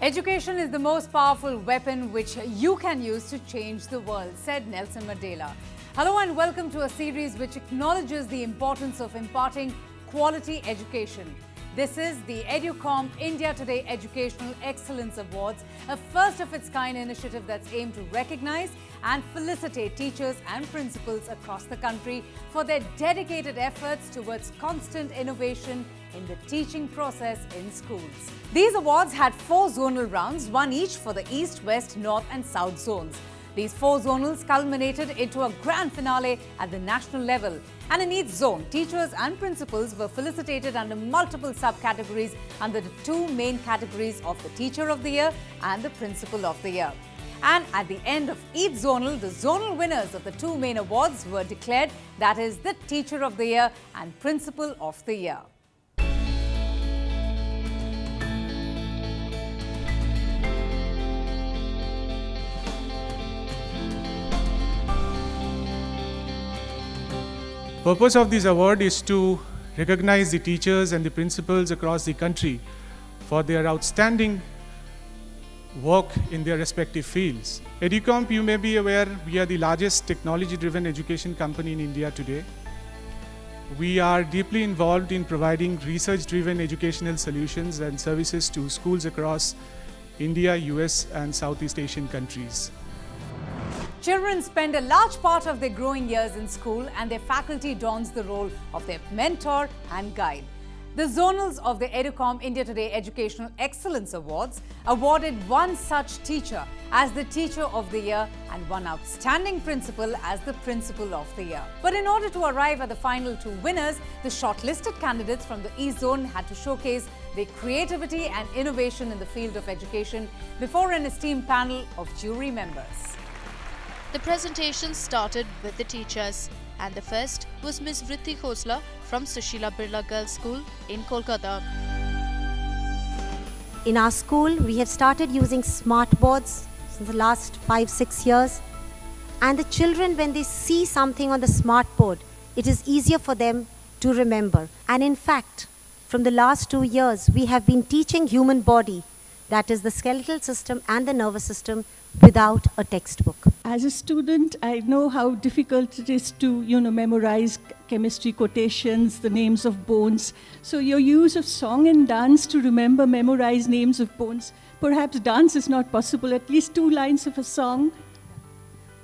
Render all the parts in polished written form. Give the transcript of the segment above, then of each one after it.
Education is the most powerful weapon which you can use to change the world, said Nelson Mandela. Hello and welcome to a series which acknowledges the importance of imparting quality education. This is the Educomp India Today Educational Excellence Awards, a first-of-its-kind initiative that's aimed to recognize and felicitate teachers and principals across the country for their dedicated efforts towards constant innovation in the teaching process in schools. These awards had 4 zonal rounds, one each for the East, West, North and South zones. These 4 zonals culminated into a grand finale at the national level. And in each zone, teachers and principals were felicitated under multiple subcategories under the 2 main categories of the Teacher of the Year and the Principal of the Year. And at the end of each zonal, the zonal winners of the 2 main awards were declared, that is, the Teacher of the Year and Principal of the Year. The purpose of this award is to recognize the teachers and the principals across the country for their outstanding work in their respective fields. Educomp, you may be aware, we are the largest technology-driven education company in India today. We are deeply involved in providing research-driven educational solutions and services to schools across India, US and Southeast Asian countries. Children spend a large part of their growing years in school and their faculty dons the role of their mentor and guide. The zonals of the Educomp India Today Educational Excellence Awards awarded one such teacher as the Teacher of the Year and one outstanding principal as the Principal of the Year. But in order to arrive at the final 2 winners, the shortlisted candidates from the East Zone had to showcase their creativity and innovation in the field of education before an esteemed panel of jury members. The presentation started with the teachers, and the first was Ms. Vritti Khosla from Sushila Birla Girls School in Kolkata. In our school, we have started using smart boards since the last 5-6 years. And the children, when they see something on the smart board, it is easier for them to remember. And in fact, from the last 2 years, we have been teaching human body, that is the skeletal system and the nervous system, without a textbook. As a student, I know how difficult it is to, memorize chemistry quotations, the names of bones. So your use of song and dance to memorize names of bones. Perhaps dance is not possible, at least 2 lines of a song.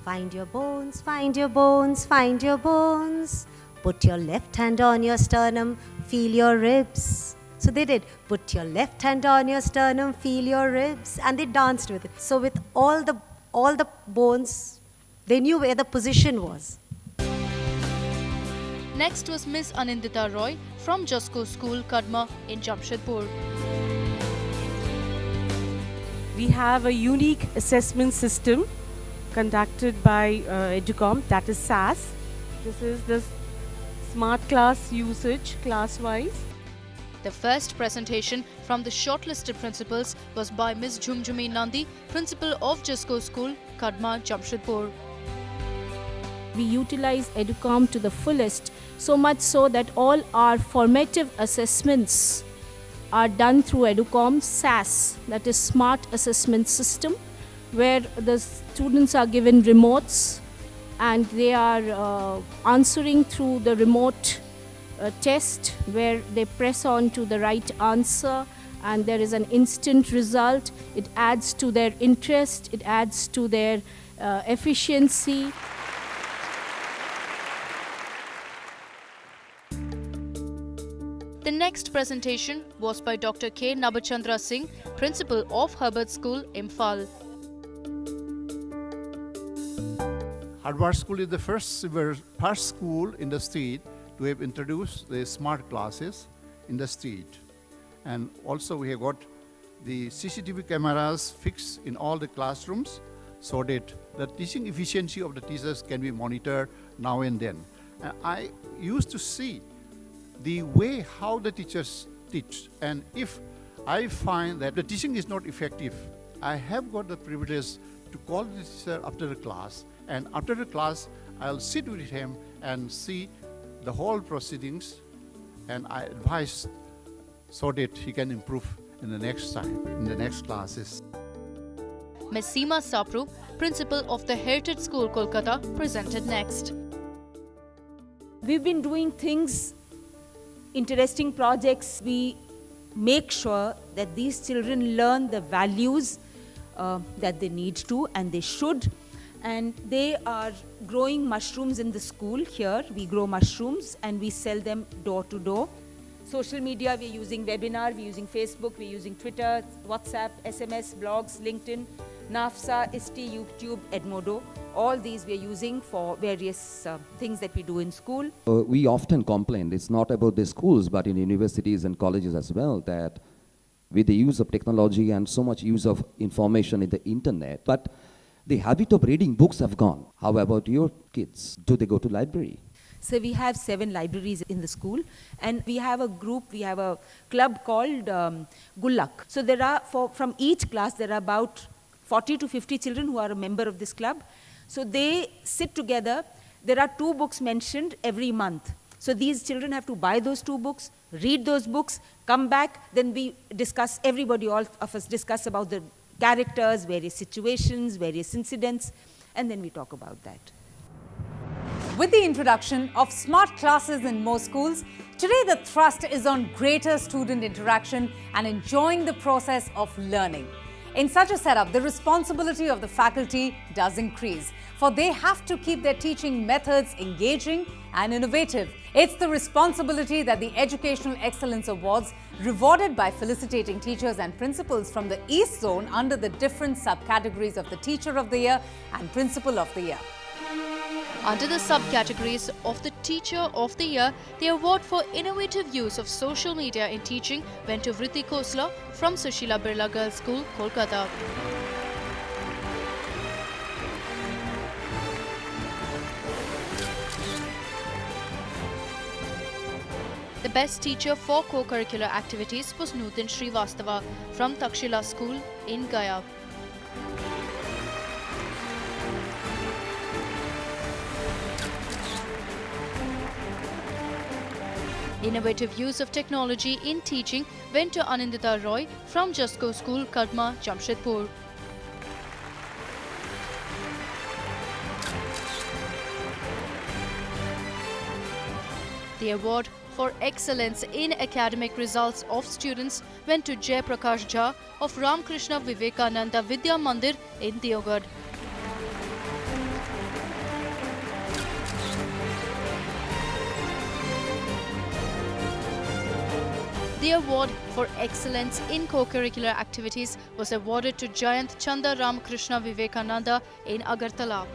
Find your bones, find your bones, find your bones. Put your left hand on your sternum, feel your ribs. So they did, put your left hand on your sternum, feel your ribs, and they danced with it. So with all the bones, they knew where the position was. Next was Ms. Anindita Roy from Jasko School, Kadma in Jamshedpur. We have a unique assessment system conducted by Educomp, that is SAS. This is the smart class usage class-wise. The first presentation from the shortlisted principals was by Ms. Jhumjhumi Nandi, Principal of Jasko School, Kadma, Jamshedpur. We utilize Educomp to the fullest, so much so that all our formative assessments are done through Educomp SAS, that is Smart Assessment System, where the students are given remotes and they are answering through the remote test where they press on to the right answer and there is an instant result. It adds to their interest, it adds to their efficiency. The next presentation was by Dr. K. Nabachandra Singh, Principal of Herbert School, Imphal. Herbert School is the first school in the state to have introduced the smart classes in the state. And also we have got the CCTV cameras fixed in all the classrooms so that the teaching efficiency of the teachers can be monitored now and then. And I used to see the way how the teachers teach, and if I find that the teaching is not effective, I have got the privilege to call the teacher after the class, and after the class I'll sit with him and see the whole proceedings, and I advise so that he can improve in the next time, in the next classes. Ms. Seema Sapru, Principal of the Heritage School, Kolkata, presented next. We've been doing things, interesting projects. We make sure that these children learn the values that they need to and they should. And they are growing mushrooms in the school here. We grow mushrooms and we sell them door to door. Social media, we're using webinar, we're using Facebook, we're using Twitter, WhatsApp, SMS, blogs, LinkedIn, NAFSA, ISTI, YouTube, Edmodo. All these we're using for various things that we do in school. We often complain, it's not about the schools, but in universities and colleges as well, that with the use of technology and so much use of information in the internet, but the habit of reading books have gone. How about your kids? Do they go to library? So we have 7 libraries in the school, and we have a group, we have a club called Gullak. So there are, from each class, there are about 40 to 50 children who are a member of this club. So they sit together. There are 2 books mentioned every month. So these children have to buy those 2 books, read those books, come back, then we discuss, everybody, all of us discuss about the characters, various situations, various incidents, and then we talk about that. With the introduction of smart classes in most schools, today the thrust is on greater student interaction and enjoying the process of learning. In such a setup, the responsibility of the faculty does increase, for they have to keep their teaching methods engaging and innovative. It's the responsibility that the Educational Excellence Awards, rewarded by felicitating teachers and principals from the East Zone under the different subcategories of the Teacher of the Year and Principal of the Year. Under the subcategories of the Teacher of the Year, the award for innovative use of social media in teaching went to Vritti Khosla from Sushila Birla Girls School, Kolkata. The best teacher for co-curricular activities was Nutin Srivastava from Takshila School in Gaya. Innovative use of technology in teaching went to Anindita Roy from Justco School, Kadma, Jamshedpur. The award for excellence in academic results of students went to Jay Prakash Jha of Ramakrishna Vivekananda Vidya Mandir in Deoghar. The award for excellence in co-curricular activities was awarded to Jayant Chanda Ramakrishna Vivekananda in Agartala.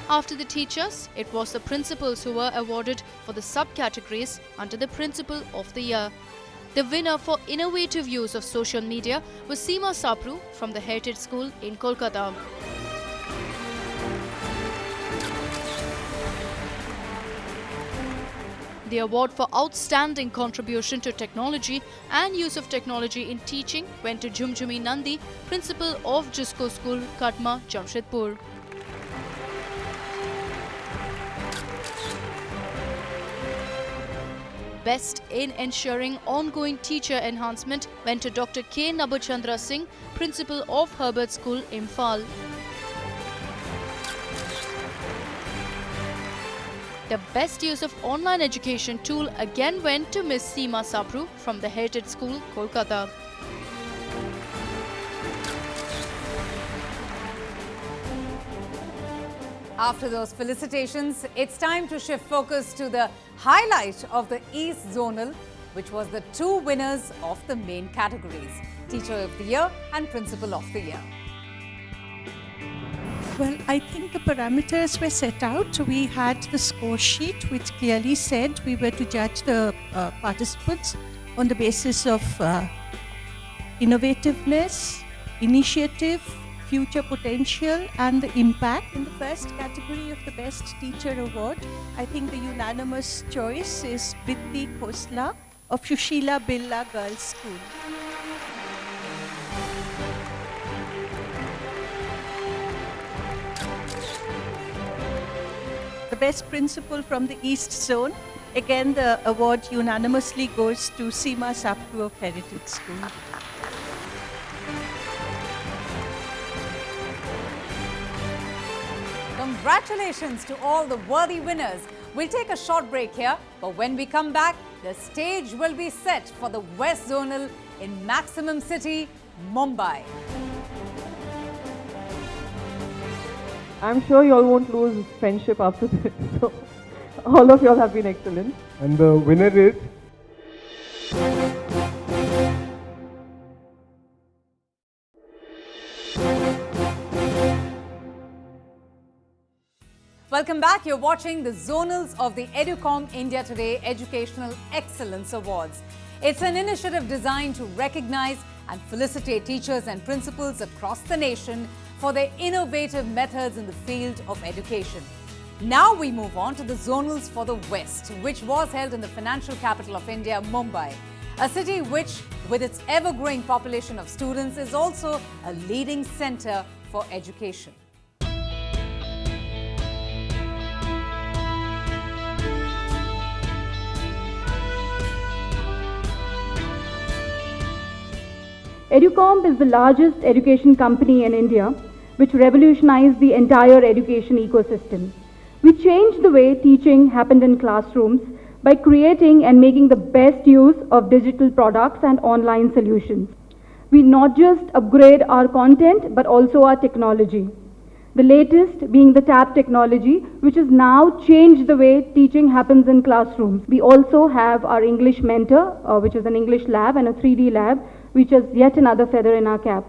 After the teachers, it was the principals who were awarded for the subcategories under the Principal of the Year. The winner for innovative use of social media was Seema Sapru from the Heritage School in Kolkata. The award for outstanding contribution to technology and use of technology in teaching went to Jhumjhumi Nandi, Principal of Justco School, Kadma, Jamshedpur. Best in ensuring ongoing teacher enhancement went to Dr. K. Nabachandra Singh, Principal of Herbert School, Imphal. The best use of online education tool again went to Ms. Seema Sapru from the Heritage School, Kolkata. After those felicitations, it's time to shift focus to the highlight of the East Zonal, which was the 2 winners of the main categories, Teacher of the Year and Principal of the Year. Well, I think the parameters were set out. We had the score sheet which clearly said we were to judge the participants on the basis of innovativeness, initiative, future potential and the impact. In the first category of the Best Teacher Award, I think the unanimous choice is Vritti Khosla of Sushila Birla Girls School. The best principal from the East Zone. Again, the award unanimously goes to Seema Saptu of Heritage School. Congratulations to all the worthy winners. We'll take a short break here, but when we come back, the stage will be set for the West Zonal in Maximum City, Mumbai. I'm sure you all won't lose friendship after this. So, all of you all have been excellent. And the winner is Welcome back. You're watching the Zonals of the Educomp India Today Educational Excellence Awards. It's an initiative designed to recognize and felicitate teachers and principals across the nation for their innovative methods in the field of education. Now we move on to the Zonals for the West, which was held in the financial capital of India, Mumbai, a city which, with its ever-growing population of students, is also a leading center for education. Educomp is the largest education company in India, which revolutionized the entire education ecosystem. We changed the way teaching happened in classrooms by creating and making the best use of digital products and online solutions. We not just upgrade our content, but also our technology. The latest being the TAB technology, which has now changed the way teaching happens in classrooms. We also have our English Mentor, which is an English lab, and a 3D lab, which is yet another feather in our cap.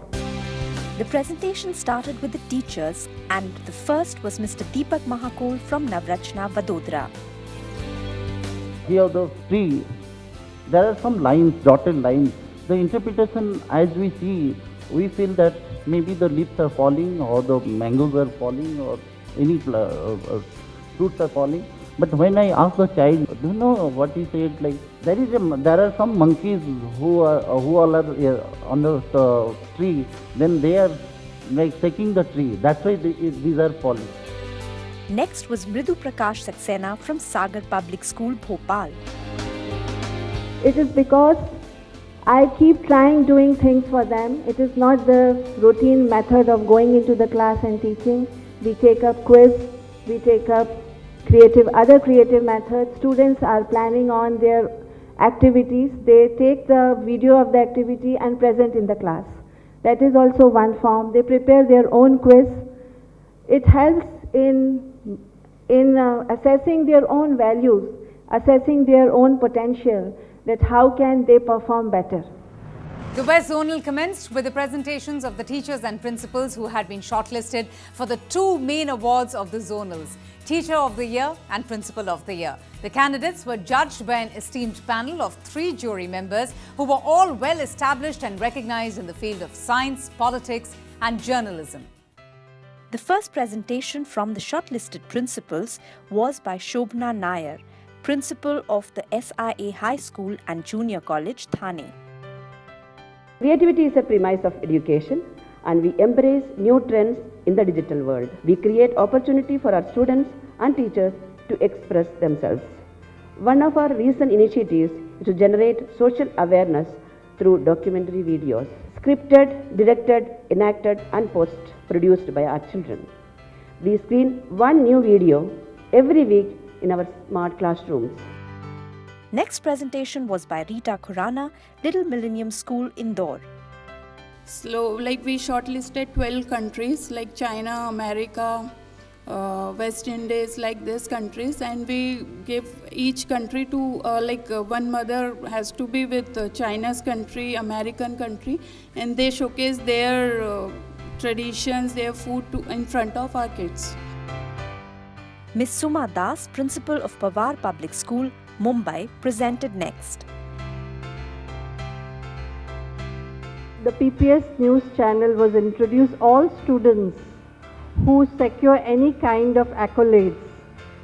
The presentation started with the teachers, and the first was Mr. Deepak Mahakul from Navrachna, Vadodara. Here the tree, there are some lines, dotted lines. The interpretation, as we see, we feel that maybe the leaves are falling, or the mangoes are falling, or any fruits are falling. But when I asked the child, do you know what he said? Like there are some monkeys who all are on the tree. Then they are like taking the tree. That's why these are falling. Next was Mridu Prakash Saxena from Sagar Public School, Bhopal. It is because I keep trying doing things for them. It is not the routine method of going into the class and teaching. We take up quiz, we take up other creative methods. Students are planning on their activities. They take the video of the activity and present in the class. That is also one form. They prepare their own quiz. It helps in assessing their own values, assessing their own potential, that how can they perform better. The West Zonal commenced with the presentations of the teachers and principals who had been shortlisted for the two main awards of the Zonals, Teacher of the Year and Principal of the Year. The candidates were judged by an esteemed panel of 3 jury members who were all well established and recognized in the field of science, politics and journalism. The first presentation from the shortlisted principals was by Shobhana Nair, Principal of the SIA High School and Junior College, Thane. Creativity is a premise of education, and we embrace new trends in the digital world. We create opportunity for our students and teachers to express themselves. One of our recent initiatives is to generate social awareness through documentary videos, scripted, directed, enacted and post-produced by our children. We screen one new video every week in our smart classrooms. Next presentation was by Rita Khurana, Little Millennium School, Indore. We shortlisted 12 countries like China, America, West Indies, like these countries, and we give each country to one mother has to be with China's country, American country, and they showcase their traditions, their food in front of our kids. Ms. Suma Das, Principal of Pawar Public School, Mumbai, presented next. The PPS News channel was introduced all students who secure any kind of accolades.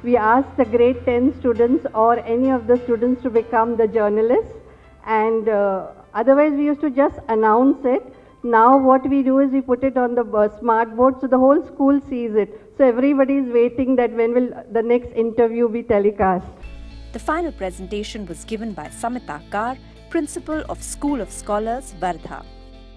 We asked the grade 10 students or any of the students to become the journalists, and otherwise we used to just announce it. Now what we do is we put it on the smart board so the whole school sees it. So everybody is waiting that when will the next interview be telecast. The final presentation was given by Samita Kar, Principal of School of Scholars, Wardha.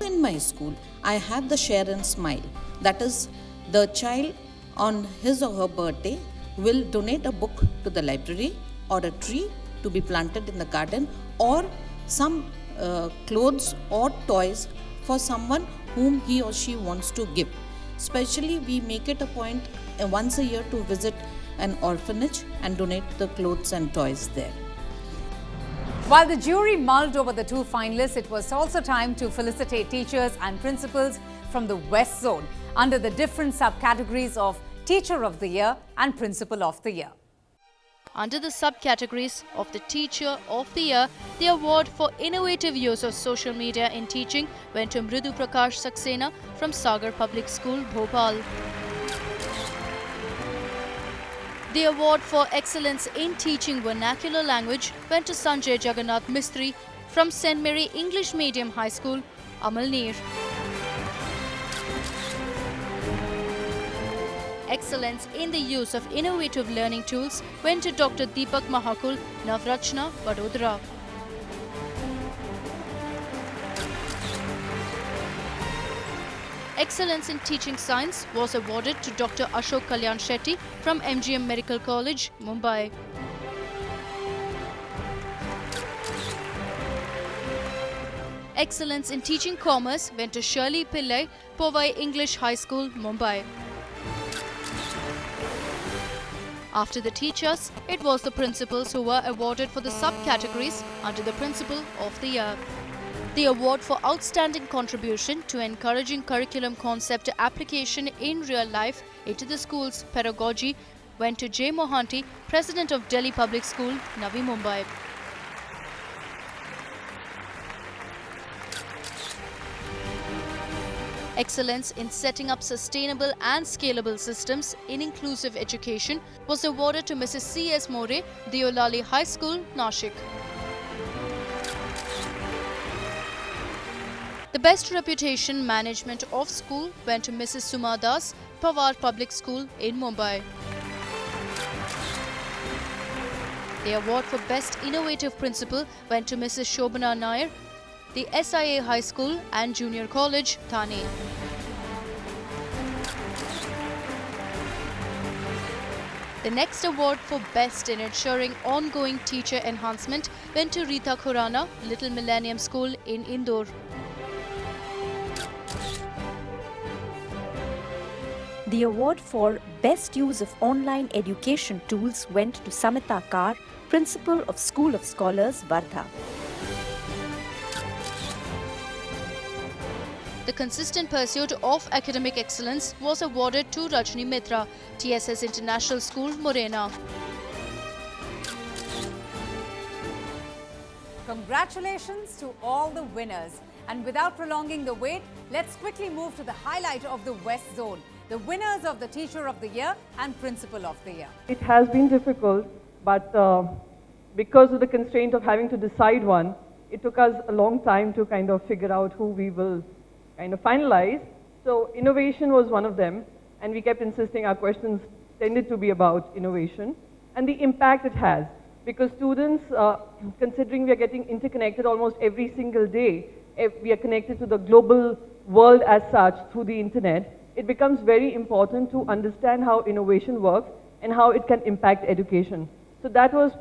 In my school, I have the Share and Smile. That is, the child on his or her birthday will donate a book to the library or a tree to be planted in the garden or some clothes or toys for someone whom he or she wants to give. Especially, we make it a point once a year to visit an orphanage and donate the clothes and toys there. While the jury mulled over the two finalists, it was also time to felicitate teachers and principals from the West Zone under the different subcategories of Teacher of the Year and Principal of the Year. Under the subcategories of the Teacher of the Year, the award for innovative use of social media in teaching went to Mridu Prakash Saxena from Sagar Public School, Bhopal. The award for excellence in teaching vernacular language went to Sanjay Jagannath Mistry from St. Mary English Medium High School, Amalner. Excellence in the use of innovative learning tools went to Dr. Deepak Mahakul, Navrachna, Vadodara. Excellence in teaching science was awarded to Dr. Ashok Kalyan Shetty from MGM Medical College, Mumbai. Excellence in teaching commerce went to Shirley Pillai, Powai English High School, Mumbai. After the teachers, it was the principals who were awarded for the subcategories under the Principal of the Year. The award for outstanding contribution to encouraging curriculum concept application in real life into the school's pedagogy went to J. Mohanty, President of Delhi Public School, Navi Mumbai. Excellence in setting up sustainable and scalable systems in inclusive education was awarded to Mrs. C.S. More, Deolali High School, Nashik. The best reputation management of school went to Mrs. Suma Das, Pawar Public School in Mumbai. The award for best innovative principal went to Mrs. Shobana Nair, the SIA High School and Junior College, Thane. The next award for best in ensuring ongoing teacher enhancement went to Rita Khurana, Little Millennium School in Indore. The award for Best Use of Online Education Tools went to Samita Kar, Principal of School of Scholars, Wardha. The consistent pursuit of academic excellence was awarded to Rajni Mitra, TSS International School, Morena. Congratulations to all the winners. And without prolonging the wait, let's quickly move to the highlight of the West Zone, the winners of the Teacher of the Year and Principal of the Year. It has been difficult, but because of the constraint of having to decide one, it took us a long time to kind of figure out who we will kind of finalize. So innovation was one of them, and we kept insisting our questions tended to be about innovation and the impact it has. Because students, considering we are getting interconnected almost every single day, if we are connected to the global world as such through the internet, it becomes very important to understand how innovation works and how it can impact education. So that was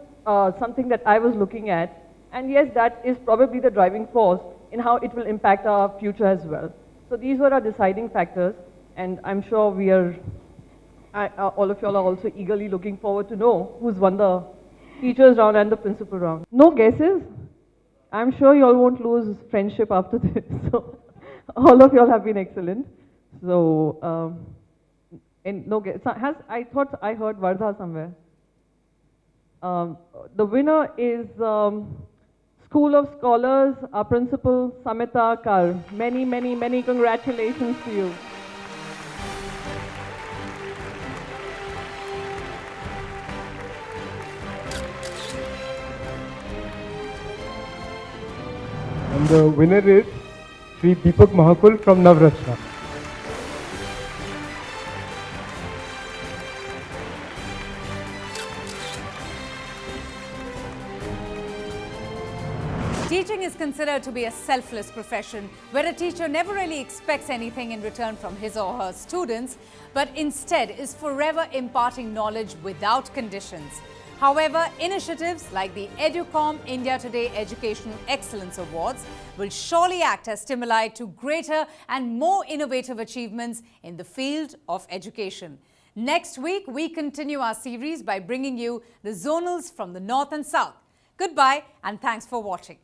something that I was looking at. And yes, that is probably the driving force in how it will impact our future as well. So these were our deciding factors, and I'm sure we are, all of y'all are also eagerly looking forward to know who's won the teachers round and the principal round. No guesses? I'm sure y'all won't lose friendship after this. So all of y'all have been excellent. So, and no guess. I thought I heard Wardha somewhere. The winner is School of Scholars, our principal, Samita Kar. Many, many, many congratulations to you. And the winner is Sri Deepak Mahakul from Navratna. Teaching is considered to be a selfless profession where a teacher never really expects anything in return from his or her students, but instead is forever imparting knowledge without conditions. However, initiatives like the Educomp India Today Educational Excellence Awards will surely act as stimuli to greater and more innovative achievements in the field of education. Next week, we continue our series by bringing you the zonals from the north and south. Goodbye and thanks for watching.